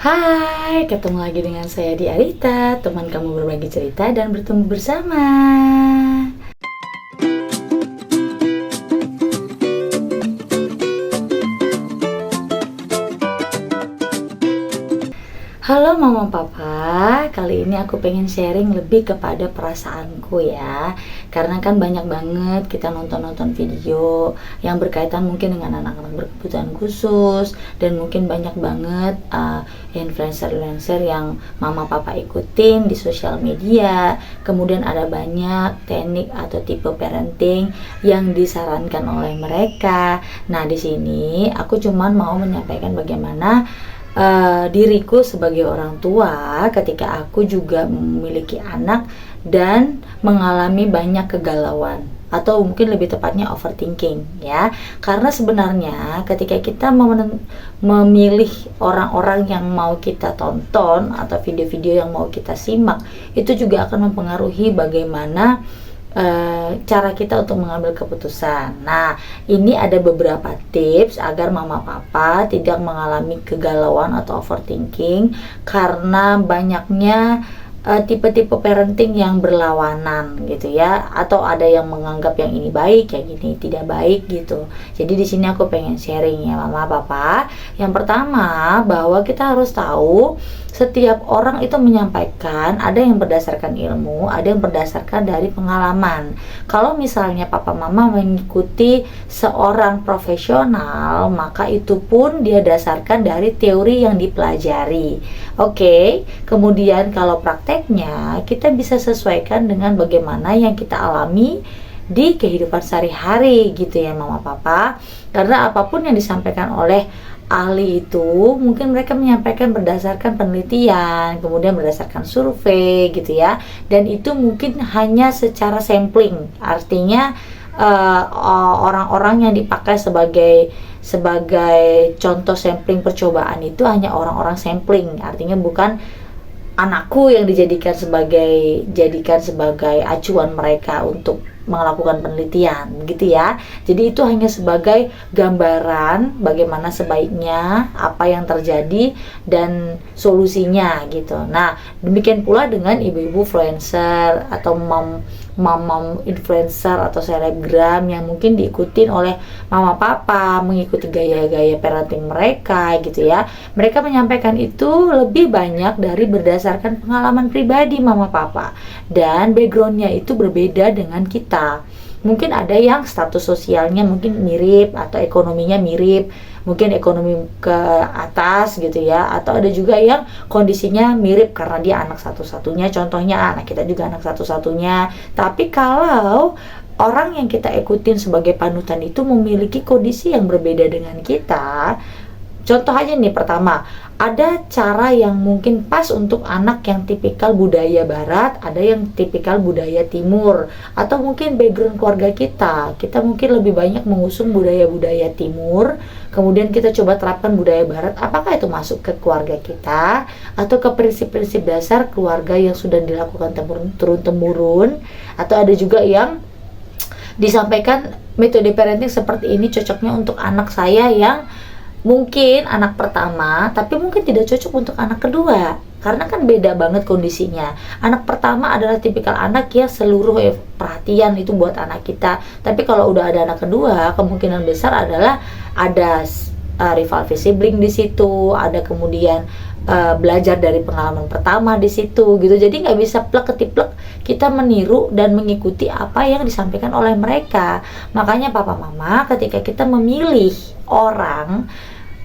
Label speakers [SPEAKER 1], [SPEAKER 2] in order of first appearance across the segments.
[SPEAKER 1] Hai, ketemu lagi dengan saya di Arita, teman kamu berbagi cerita dan bertemu bersama. Halo Mama Papa, kali ini aku pengen sharing lebih kepada perasaanku ya. Karena kan banyak banget kita nonton-nonton video yang berkaitan mungkin dengan anak-anak berkebutuhan khusus. Dan mungkin banyak banget influencer-influencer yang Mama Papa ikutin di sosial media. Kemudian ada banyak teknik atau tipe parenting yang disarankan oleh mereka. Nah di sini aku cuman mau menyampaikan bagaimana diriku sebagai orang tua ketika aku juga memiliki anak dan mengalami banyak kegalauan atau mungkin lebih tepatnya overthinking ya. Karena sebenarnya ketika kita memilih orang-orang yang mau kita tonton atau video-video yang mau kita simak, itu juga akan mempengaruhi bagaimana cara kita untuk mengambil keputusan. Nah, ini ada beberapa tips agar mama papa tidak mengalami kegalauan atau overthinking karena banyaknya tipe-tipe parenting yang berlawanan gitu ya, atau ada yang menganggap yang ini baik, yang ini tidak baik gitu. Jadi di sini aku pengen sharing ya mama papa. Yang pertama, bahwa kita harus tahu setiap orang itu menyampaikan, ada yang berdasarkan ilmu, ada yang berdasarkan dari pengalaman. Kalau misalnya papa mama mengikuti seorang profesional, maka itu pun dia dasarkan dari teori yang dipelajari. Oke, kemudian kalau prakteknya kita bisa sesuaikan dengan bagaimana yang kita alami di kehidupan sehari-hari gitu ya mama papa. Karena apapun yang disampaikan oleh ahli itu mungkin mereka menyampaikan berdasarkan penelitian, kemudian berdasarkan survei gitu ya, dan itu mungkin hanya secara sampling, artinya orang-orang yang dipakai sebagai contoh sampling percobaan itu hanya orang-orang sampling, artinya bukan anakku yang jadikan sebagai acuan mereka untuk melakukan penelitian gitu ya. Jadi itu hanya sebagai gambaran bagaimana sebaiknya, apa yang terjadi dan solusinya gitu. Nah, demikian pula dengan ibu-ibu influencer atau mom influencer atau selebgram yang mungkin diikutin oleh mama papa, mengikuti gaya-gaya parenting mereka gitu ya. Mereka menyampaikan itu lebih banyak dari berdasarkan pengalaman pribadi mama papa, dan backgroundnya itu berbeda dengan kita. Mungkin ada yang status sosialnya mungkin mirip atau ekonominya mirip, mungkin ekonomi ke atas gitu ya, atau ada juga yang kondisinya mirip karena dia anak satu-satunya, contohnya anak kita juga anak satu-satunya. Tapi kalau orang yang kita ikutin sebagai panutan itu memiliki kondisi yang berbeda dengan kita, contoh aja nih, pertama, ada cara yang mungkin pas untuk anak yang tipikal budaya barat, ada yang tipikal budaya timur, atau mungkin background keluarga kita mungkin lebih banyak mengusung budaya-budaya timur, kemudian kita coba terapkan budaya barat. Apakah itu masuk ke keluarga kita atau ke prinsip-prinsip dasar keluarga yang sudah dilakukan turun-temurun, atau ada juga yang disampaikan metode parenting seperti ini cocoknya untuk anak saya yang mungkin anak pertama, tapi mungkin tidak cocok untuk anak kedua, karena kan beda banget kondisinya. Anak pertama adalah tipikal anak yang seluruh perhatian itu buat anak kita, tapi kalau udah ada anak kedua, kemungkinan besar adalah ada rival sibling di situ, ada kemudian belajar dari pengalaman pertama di situ gitu. Jadi nggak bisa plek ketiplek kita meniru dan mengikuti apa yang disampaikan oleh mereka. Makanya papa mama, ketika kita memilih orang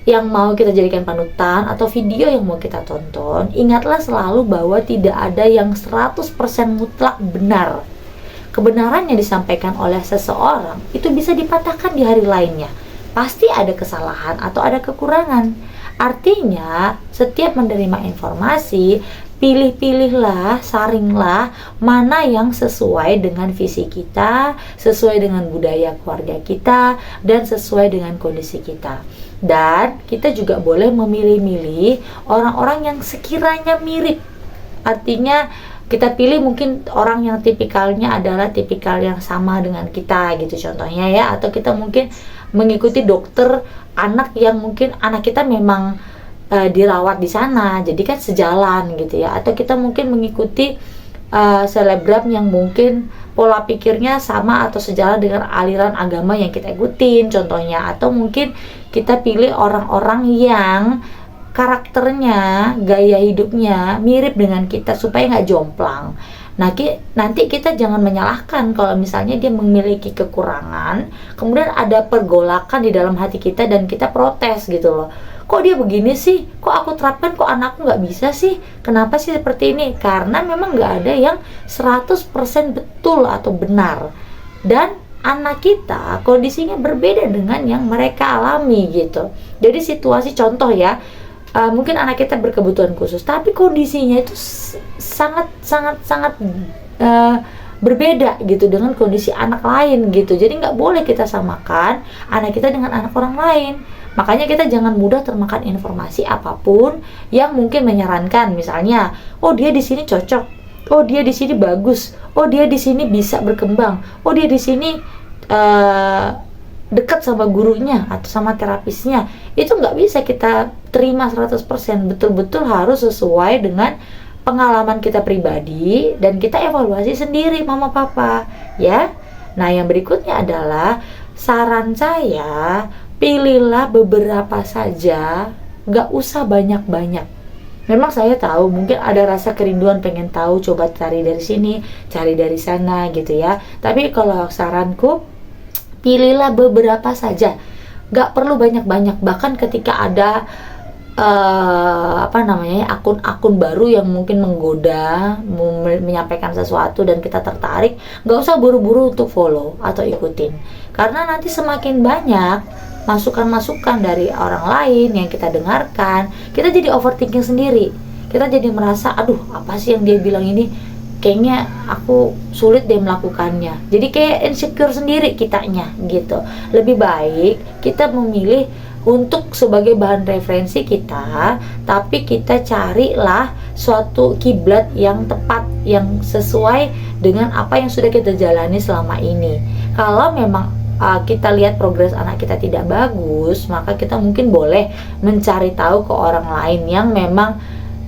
[SPEAKER 1] yang mau kita jadikan panutan atau video yang mau kita tonton, ingatlah selalu bahwa tidak ada yang 100% mutlak benar. Kebenaran yang disampaikan oleh seseorang itu bisa dipatahkan di hari lainnya. Pasti ada kesalahan atau ada kekurangan. Artinya, setiap menerima informasi, pilih-pilihlah, saringlah mana yang sesuai dengan visi kita, sesuai dengan budaya keluarga kita, dan sesuai dengan kondisi kita. Dan kita juga boleh memilih-milih orang-orang yang sekiranya mirip. Artinya kita pilih mungkin orang yang tipikalnya adalah tipikal yang sama dengan kita gitu contohnya ya, atau kita mungkin mengikuti dokter anak yang mungkin anak kita memang dirawat di sana, jadi kan sejalan gitu ya. Atau kita mungkin mengikuti selebgram yang mungkin pola pikirnya sama atau sejalan dengan aliran agama yang kita ikutin contohnya. Atau mungkin kita pilih orang-orang yang karakternya, gaya hidupnya mirip dengan kita supaya nggak jomplang. Nah, nanti kita jangan menyalahkan kalau misalnya dia memiliki kekurangan, kemudian ada pergolakan di dalam hati kita dan kita protes gitu loh. Kok dia begini sih? Kok aku terapkan, kok anakku nggak bisa sih? Kenapa sih seperti ini? Karena memang nggak ada yang 100% betul atau benar. Dan anak kita kondisinya berbeda dengan yang mereka alami gitu. Jadi situasi contoh ya, mungkin anak kita berkebutuhan khusus, tapi kondisinya itu sangat berbeda gitu dengan kondisi anak lain gitu. Jadi nggak boleh kita samakan anak kita dengan anak orang lain. Makanya kita jangan mudah termakan informasi apapun yang mungkin menyarankan, misalnya, oh dia di sini cocok, oh dia di sini bagus, oh dia di sini bisa berkembang, oh dia di sini dekat sama gurunya atau sama terapisnya. Itu nggak bisa kita terima 100%, betul-betul harus sesuai dengan pengalaman kita pribadi dan kita evaluasi sendiri mama papa ya. Nah, yang berikutnya adalah saran saya, pilihlah beberapa saja, nggak usah banyak-banyak. Memang saya tahu mungkin ada rasa kerinduan pengen tahu, coba cari dari sini, cari dari sana gitu ya. Tapi kalau saranku, pilihlah beberapa saja, nggak perlu banyak-banyak. Bahkan ketika ada akun-akun baru yang mungkin menggoda, menyampaikan sesuatu dan kita tertarik, nggak usah buru-buru untuk follow atau ikutin, karena nanti semakin banyak masukan-masukan dari orang lain yang kita dengarkan, kita jadi overthinking sendiri. Kita jadi merasa, aduh apa sih yang dia bilang ini, kayaknya aku sulit deh melakukannya. Jadi kayak insecure sendiri kitanya gitu. Lebih baik kita memilih untuk sebagai bahan referensi kita, tapi kita carilah suatu kiblat yang tepat, yang sesuai dengan apa yang sudah kita jalani selama ini. Kalau memang kita lihat progres anak kita tidak bagus, maka kita mungkin boleh mencari tahu ke orang lain yang memang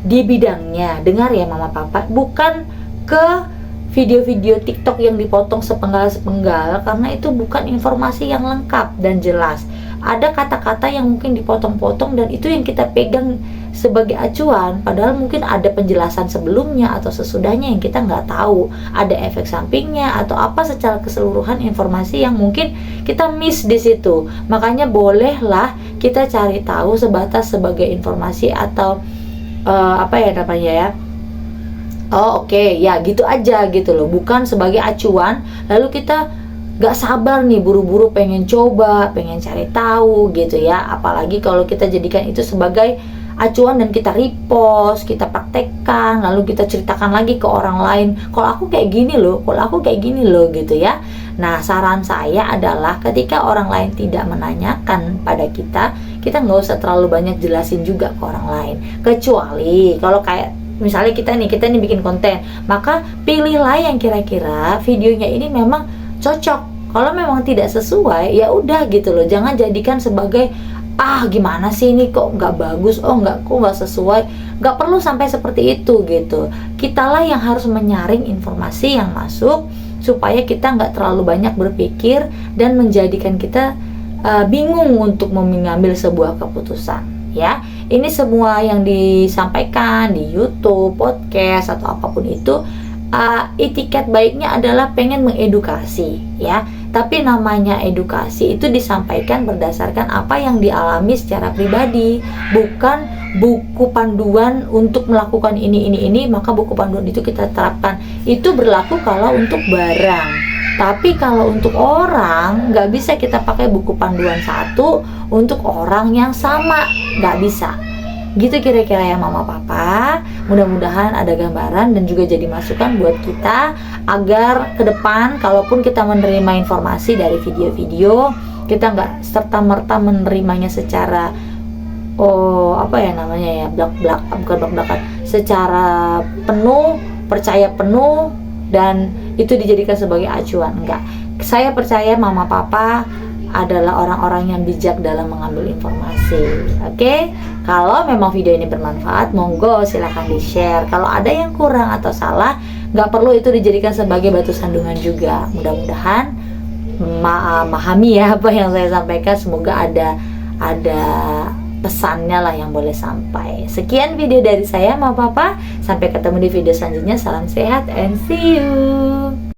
[SPEAKER 1] di bidangnya. Dengar ya mama papa, bukan ke video-video TikTok yang dipotong sepenggal-sepenggal, karena itu bukan informasi yang lengkap dan jelas. Ada kata-kata yang mungkin dipotong-potong dan itu yang kita pegang sebagai acuan, padahal mungkin ada penjelasan sebelumnya atau sesudahnya yang kita nggak tahu, ada efek sampingnya atau apa secara keseluruhan informasi yang mungkin kita miss di situ. Makanya bolehlah kita cari tahu sebatas sebagai informasi atau ya gitu aja gitu loh, bukan sebagai acuan lalu kita gak sabar nih buru-buru pengen coba, pengen cari tahu gitu ya. Apalagi kalau kita jadikan itu sebagai acuan dan kita repost, kita praktekkan, lalu kita ceritakan lagi ke orang lain, kalau aku kayak gini loh, kalau aku kayak gini loh gitu ya. Nah, saran saya adalah ketika orang lain tidak menanyakan pada kita nggak usah terlalu banyak jelasin juga ke orang lain. Kecuali kalau kayak misalnya kita nih bikin konten, maka pilihlah yang kira-kira videonya ini memang cocok. Kalau memang tidak sesuai, ya udah gitu loh. Jangan jadikan sebagai gimana sih ini kok nggak bagus, kok nggak sesuai. Nggak perlu sampai seperti itu gitu. Kitalah yang harus menyaring informasi yang masuk supaya kita nggak terlalu banyak berpikir dan menjadikan kita bingung untuk mengambil sebuah keputusan. Ya, ini semua yang disampaikan di YouTube, podcast atau apapun itu, etiket baiknya adalah pengen mengedukasi ya. Tapi namanya edukasi itu disampaikan berdasarkan apa yang dialami secara pribadi, bukan buku panduan untuk melakukan ini, maka buku panduan itu kita terapkan. Itu berlaku kalau untuk barang. Tapi kalau untuk orang, nggak bisa kita pakai buku panduan satu untuk orang yang sama, nggak bisa. Gitu kira-kira ya mama papa. Mudah-mudahan ada gambaran dan juga jadi masukan buat kita agar ke depan kalaupun kita menerima informasi dari video-video, kita nggak serta-merta menerimanya secara blak-blakan, secara penuh, percaya penuh dan itu dijadikan sebagai acuan. Enggak. Saya percaya mama papa adalah orang-orang yang bijak dalam mengambil informasi. Oke, kalau memang video ini bermanfaat, monggo silahkan di-share. Kalau ada yang kurang atau salah, nggak perlu itu dijadikan sebagai batu sandungan juga. Mudah-mudahan memahami ya apa yang saya sampaikan. Semoga ada pesannya lah yang boleh sampai. Sekian video dari saya, Mama Papa. Sampai ketemu di video selanjutnya. Salam sehat and see you.